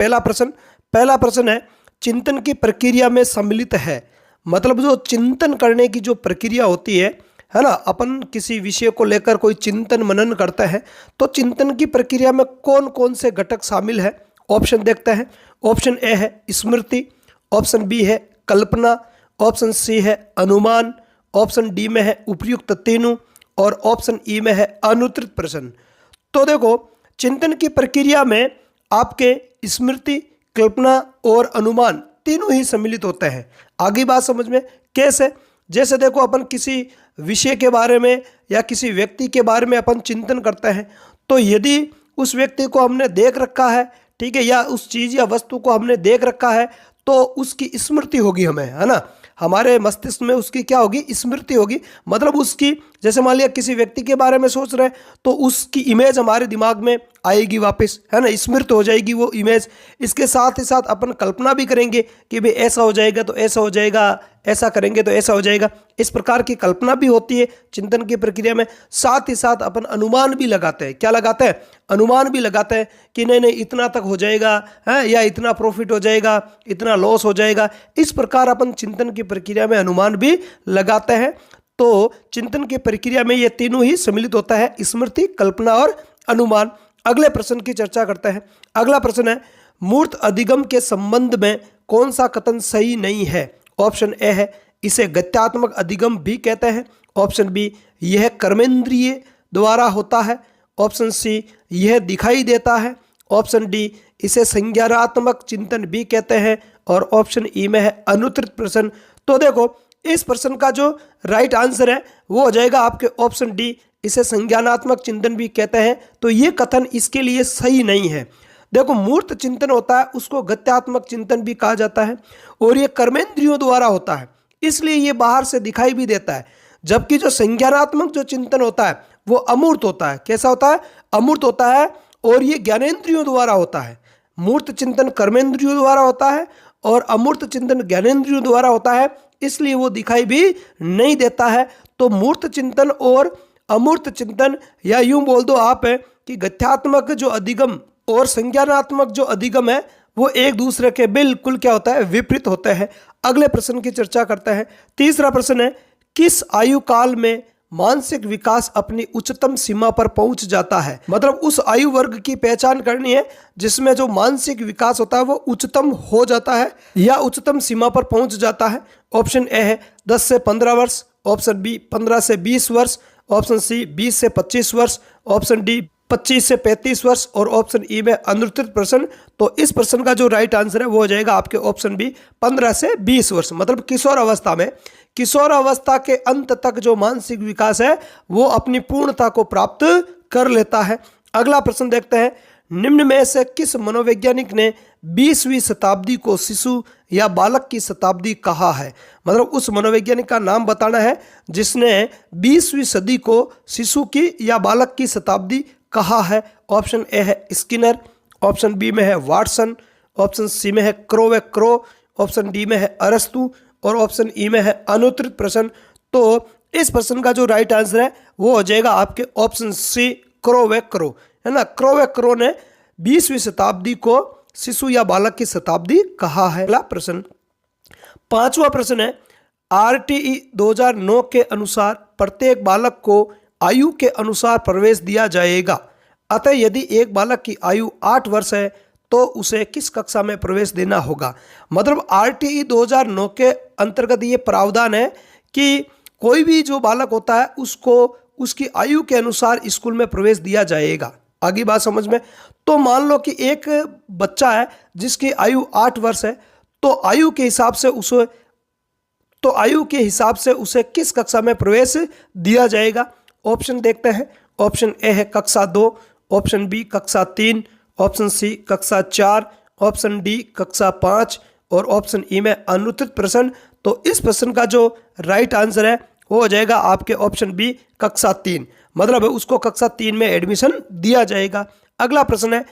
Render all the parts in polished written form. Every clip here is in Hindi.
पहला प्रश्न है, चिंतन की प्रक्रिया में सम्मिलित है। मतलब जो चिंतन करने की जो प्रक्रिया होती है ना, अपन किसी विषय को लेकर कोई चिंतन मनन करते हैं, तो चिंतन की प्रक्रिया में कौन कौन से घटक शामिल है। ऑप्शन देखते हैं। ऑप्शन ए है स्मृति, ऑप्शन बी है कल्पना, ऑप्शन सी है अनुमान, ऑप्शन डी में है उपयुक्त तीनों, और ऑप्शन ई में है अनुत्तरित प्रश्न। तो देखो, चिंतन की प्रक्रिया में आपके स्मृति, कल्पना और अनुमान तीनों ही सम्मिलित होते हैं। आगे बात समझ में कैसे? जैसे देखो, अपन किसी विषय के बारे में या किसी व्यक्ति के बारे में अपन चिंतन करते हैं, तो यदि उस व्यक्ति को हमने देख रखा है, ठीक है, या उस चीज़ या वस्तु को हमने देख रखा है, तो उसकी स्मृति होगी हमें, है ना, हमारे मस्तिष्क में उसकी क्या होगी, स्मृति होगी। मतलब उसकी, जैसे मान लिया किसी व्यक्ति के बारे में सोच रहे हैं, तो उसकी इमेज हमारे दिमाग में आएगी वापस, है ना, स्मृत हो जाएगी वो इमेज। इसके साथ ही साथ अपन कल्पना भी करेंगे कि भाई ऐसा हो जाएगा तो ऐसा हो जाएगा, ऐसा करेंगे तो ऐसा हो जाएगा। इस प्रकार की कल्पना भी होती है चिंतन की प्रक्रिया में। साथ ही साथ अपन अनुमान भी लगाते हैं। क्या लगाते हैं? अनुमान भी लगाते हैं कि नहीं नहीं इतना तक हो जाएगा, है, या इतना प्रॉफिट हो जाएगा, इतना लॉस हो जाएगा। इस प्रकार अपन चिंतन की प्रक्रिया में अनुमान भी लगाते हैं। तो चिंतन की प्रक्रिया में ये तीनों ही सम्मिलित होता है, स्मृति, कल्पना और अनुमान। अगले प्रश्न की चर्चा करते हैं। अगला प्रश्न है, मूर्त अधिगम के संबंध में कौन सा कथन सही नहीं है। ऑप्शन ए है, इसे गत्यात्मक अधिगम भी कहते हैं। ऑप्शन बी, यह कर्मेंद्रिय द्वारा होता है। ऑप्शन सी, यह दिखाई देता है। ऑप्शन डी, इसे संज्ञानात्मक चिंतन भी कहते हैं। और ऑप्शन ई में है अनुत्तरित प्रश्न। तो देखो, इस प्रश्न का जो राइट आंसर है वो हो जाएगा आपके ऑप्शन डी, इसे संज्ञानात्मक चिंतन भी कहते हैं। तो ये कथन इसके लिए सही नहीं है। देखो, मूर्त चिंतन होता है उसको गत्यात्मक चिंतन भी कहा जाता है, और ये कर्मेंद्रियों द्वारा होता है, इसलिए ये बाहर से दिखाई भी देता है। जबकि जो संज्ञानात्मक जो चिंतन होता है वो अमूर्त होता है। कैसा होता है? अमूर्त होता है, और ये ज्ञानेंद्रियों द्वारा होता है। मूर्त चिंतन कर्मेंद्रियों द्वारा होता है और अमूर्त चिंतन ज्ञानेंद्रियों द्वारा होता है, इसलिए वो दिखाई भी नहीं देता है। तो मूर्त चिंतन और अमूर्त चिंतन, या यूं बोल दो आप कि गत्यात्मक जो अधिगम और संज्ञानात्मक जो अधिगम है वो एक दूसरे के बिल्कुल क्या होता है, विपरीत होते हैं। अगले प्रश्न की चर्चा करते हैं। तीसरा प्रश्न है, किस आयु काल में मानसिक विकास अपनी उच्चतम सीमा पर पहुंच जाता है। मतलब उस आयु वर्ग की पहचान करनी है जिसमें जो मानसिक विकास होता है वो उच्चतम हो जाता है या उच्चतम सीमा पर पहुंच जाता है। ऑप्शन ए है 10 से 15 वर्ष, ऑप्शन बी 15 से 20 वर्ष, ऑप्शन सी 20 से 25 वर्ष, ऑप्शन डी 25 से 35 वर्ष, और ऑप्शन ई में अनुत्तरित प्रश्न। तो इस प्रश्न का जो राइट आंसर है वो हो जाएगा आपके ऑप्शन बी 15 से 20 वर्ष। मतलब किशोर अवस्था में, किशोर अवस्था के अंत तक जो मानसिक विकास है वो अपनी पूर्णता को प्राप्त कर लेता है। अगला प्रश्न देखते हैं, निम्न में से किस मनोवैज्ञानिक ने 20वीं शताब्दी को शिशु या बालक की शताब्दी कहा है। मतलब उस मनोवैज्ञानिक का नाम बताना है जिसने 20वीं सदी को शिशु की या बालक की शताब्दी कहा है। ऑप्शन ए है स्किनर, ऑप्शन बी में है वाटसन, ऑप्शन सी में है क्रो, ऑप्शन डी में है अरस्तु, और ऑप्शन ई में है अनुत्तरित प्रश्न। तो इस प्रश्न का जो राइट आंसर है वो हो जाएगा आपके ऑप्शन सी क्रो, है ना। क्रो ने 20वीं शताब्दी को शिशु या बालक की शताब्दी कहा है। अगला प्रश्न, पांचवा प्रश्न है, RTE 2009 के अनुसार प्रत्येक बालक को आयु के अनुसार प्रवेश दिया जाएगा। अतः यदि एक बालक की आयु 8 वर्ष है तो उसे किस कक्षा में प्रवेश देना होगा। मतलब RTE 2009 के अंतर्गत ये प्रावधान है कि कोई भी जो बालक होता है उसको उसकी आयु के अनुसार स्कूल में प्रवेश दिया जाएगा। आगे बात समझ में। तो मान लो कि एक बच्चा है जिसकी आयु 8 वर्ष है, तो आयु के हिसाब से उसे किस कक्षा में प्रवेश दिया जाएगा। ऑप्शन देखते हैं। ऑप्शन ए है कक्षा 2, ऑप्शन बी कक्षा 3, ऑप्शन सी कक्षा 4, ऑप्शन डी कक्षा 5, और ऑप्शन ई में अनुत्तरित प्रश्न। तो इस प्रश्न का जो राइट आंसर है वो हो जाएगा आपके ऑप्शन बी कक्षा 3। मतलब उसको कक्षा 3 में एडमिशन दिया जाएगा। अगला प्रश्न है,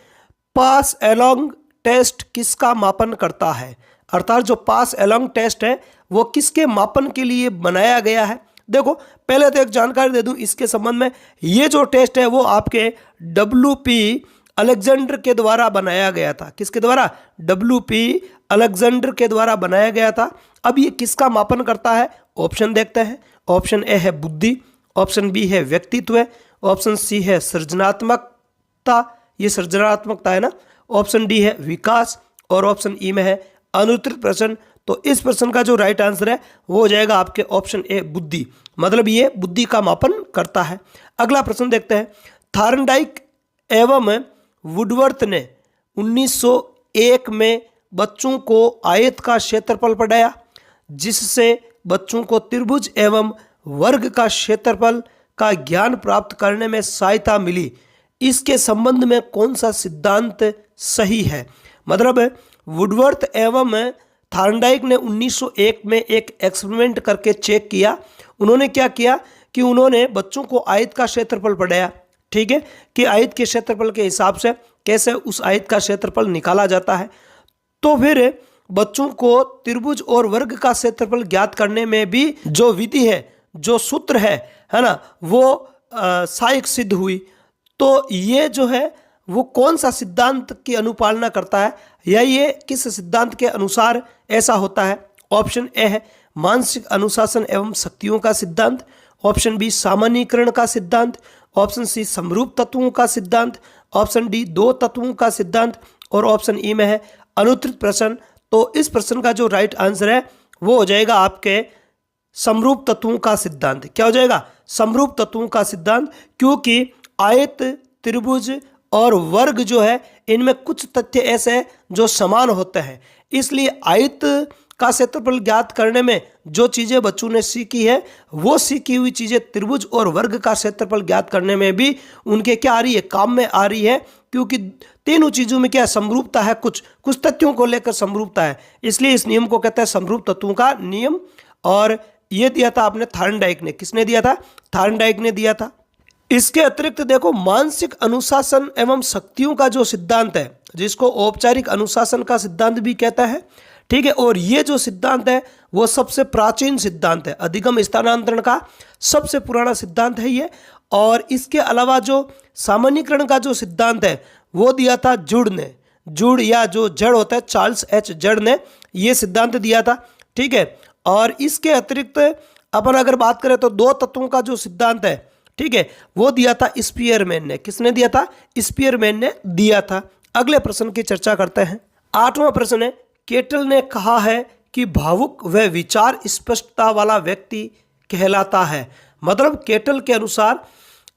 पास एलोंग टेस्ट किसका मापन करता है। अर्थात जो पास एलोंग टेस्ट है वो किसके मापन के लिए बनाया गया है। देखो, पहले तो एक जानकारी दे दूं इसके संबंध में। ये जो टेस्ट है वो आपके WP अलेक्जेंडर के द्वारा बनाया गया था। किसके द्वारा? WP अलेक्जेंडर के द्वारा बनाया गया था। अब ये किसका मापन करता है? ऑप्शन देखते हैं। ऑप्शन ए है बुद्धि, ऑप्शन बी है व्यक्तित्व, ऑप्शन सी है सृजनात्मकता, ये सृजनात्मकता है ना, ऑप्शन डी है विकास, और ऑप्शन ई में है अनुत्तरित प्रश्न। तो इस प्रश्न का जो राइट आंसर है वो हो जाएगा आपके ऑप्शन ए बुद्धि, मतलब ये बुद्धि का मापन करता है। अगला प्रश्न देखते हैं। थार्नडाइक एवं वुडवर्थ ने 1901 में बच्चों को आयत का क्षेत्रफल पढ़ाया, जिससे बच्चों को त्रिभुज एवं वर्ग का क्षेत्रफल का ज्ञान प्राप्त करने में सहायता मिली। इसके संबंध में कौन सा सिद्धांत सही है? मतलब वुडवर्थ एवं थार्नडाइक ने 1901 में एक एक्सपेरिमेंट करके चेक किया। उन्होंने क्या किया कि उन्होंने बच्चों को आयत का क्षेत्रफल पढ़ाया, ठीक है, कि आयत के क्षेत्रफल के हिसाब से कैसे उस आयत का क्षेत्रफल निकाला जाता है। तो फिर बच्चों को त्रिभुज और वर्ग का क्षेत्रफल ज्ञात करने में भी जो विधि है, जो सूत्र है ना, वो सहायक सिद्ध हुई। तो ये जो है वो कौन सा सिद्धांत की अनुपालना करता है, या ये किस सिद्धांत के अनुसार ऐसा होता है? ऑप्शन ए है मानसिक अनुशासन एवं शक्तियों का सिद्धांत, ऑप्शन बी सामान्यीकरण का सिद्धांत, ऑप्शन सी समरूप तत्वों का सिद्धांत, ऑप्शन डी दो तत्वों का सिद्धांत, और ऑप्शन ई में है अनुत्तरित प्रश्न। तो इस प्रश्न का जो राइट आंसर है वो हो जाएगा आपके समरूप तत्वों का सिद्धांत। क्या हो जाएगा? समरूप तत्वों का सिद्धांत, क्योंकि आयत, त्रिभुज और वर्ग जो है इनमें कुछ तथ्य ऐसे हैं जो समान होते हैं, इसलिए आयत का क्षेत्रफल ज्ञात करने में जो चीज़ें बच्चों ने सीखी है वो सीखी हुई चीज़ें त्रिभुज और वर्ग का क्षेत्रफल ज्ञात करने में भी उनके क्या आ रही है? काम में आ रही है, क्योंकि तीनों चीज़ों में क्या समरूपता है, कुछ तथ्यों को लेकर समरूपता है, इसलिए इस नियम को कहते हैं समरूप तत्वों का नियम। और ये दिया था आपने थार्नडाइक ने। किसने दिया था? थार्नडाइक ने दिया था। इसके अतिरिक्त देखो मानसिक अनुशासन एवं शक्तियों का जो सिद्धांत है, जिसको औपचारिक अनुशासन का सिद्धांत भी कहता है, ठीक है, और ये जो सिद्धांत है वो सबसे प्राचीन सिद्धांत है, अधिगम स्थानांतरण का सबसे पुराना सिद्धांत है ये। और इसके अलावा जो सामान्यीकरण का जो सिद्धांत है वो दिया था जुड़ ने, जुड़ या जो जड़ होता है, चार्ल्स एच जड़ ने ये सिद्धांत दिया था, ठीक है। और इसके अतिरिक्त अपन अगर बात करें तो दो तत्वों का जो सिद्धांत है, ठीक है, वो दिया था स्पीयरमैन ने। किसने दिया था? स्पीयरमैन ने दिया था। अगले प्रश्न की चर्चा करते हैं। 8वां प्रश्न है, केटल ने कहा है कि भावुक व विचार स्पष्टता वाला व्यक्ति कहलाता है। मतलब केटल के अनुसार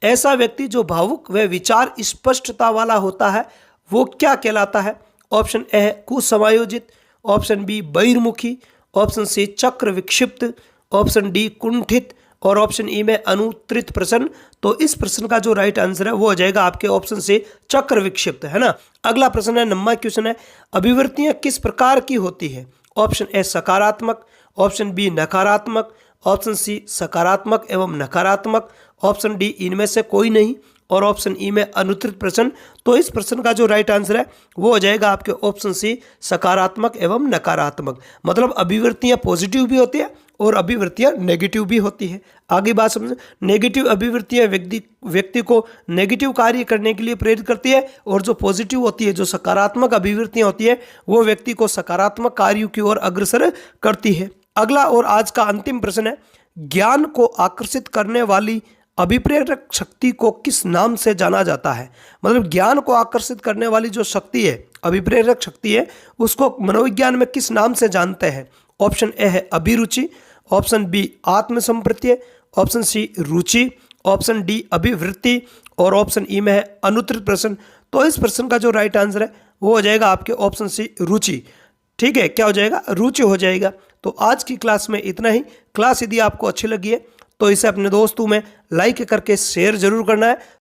ऐसा व्यक्ति जो भावुक व विचार स्पष्टता वाला होता है वो क्या कहलाता है? ऑप्शन ए है कुसमायोजित, ऑप्शन बी बहिर्मुखी, ऑप्शन सी चक्र विक्षिप्त, ऑप्शन डी कुंठित, और ऑप्शन ई में अनुत्तरित प्रश्न। तो इस प्रश्न का जो राइट आंसर है वो हो जाएगा आपके ऑप्शन से चक्र विक्षिप्त, है ना। अगला प्रश्न है, 9वां क्वेश्चन है, अभिवृत्तियां किस प्रकार की होती है? ऑप्शन ए सकारात्मक, ऑप्शन बी नकारात्मक, ऑप्शन सी सकारात्मक एवं नकारात्मक, ऑप्शन डी इनमें से कोई नहीं, और ऑप्शन ई में अनुत्तरित प्रश्न। तो इस प्रश्न का जो राइट आंसर है वो हो जाएगा आपके ऑप्शन सी सकारात्मक एवं नकारात्मक। मतलब अभिवृत्तियां पॉजिटिव भी होती है और अभिवृत्तियां नेगेटिव भी होती है। आगे बात समझ, नेगेटिव अभिवृत्तियां व्यक्ति को नेगेटिव कार्य करने के लिए प्रेरित करती है, और जो पॉजिटिव होती है, जो सकारात्मक अभिवृत्तियां होती है, वो व्यक्ति को सकारात्मक कार्यों की ओर अग्रसर करती है। अगला और आज का अंतिम प्रश्न है, ज्ञान को आकर्षित करने वाली अभिप्रेरक शक्ति को किस नाम से जाना जाता है? मतलब ज्ञान को आकर्षित करने वाली जो शक्ति है, अभिप्रेरक शक्ति है, उसको मनोविज्ञान में किस नाम से जानते हैं? ऑप्शन ए है अभिरुचि, ऑप्शन बी आत्मसंप्रत्यय, ऑप्शन सी रुचि, ऑप्शन डी अभिवृत्ति, और ऑप्शन ई में है अनुत्तरित प्रश्न। तो इस प्रश्न का जो राइट आंसर है वो हो जाएगा आपके ऑप्शन सी रुचि, ठीक है। क्या हो जाएगा? रुचि हो जाएगा। तो आज की क्लास में इतना ही। क्लास यदि आपको अच्छी लगी है तो इसे अपने दोस्तों में लाइक करके शेयर जरूर करना है।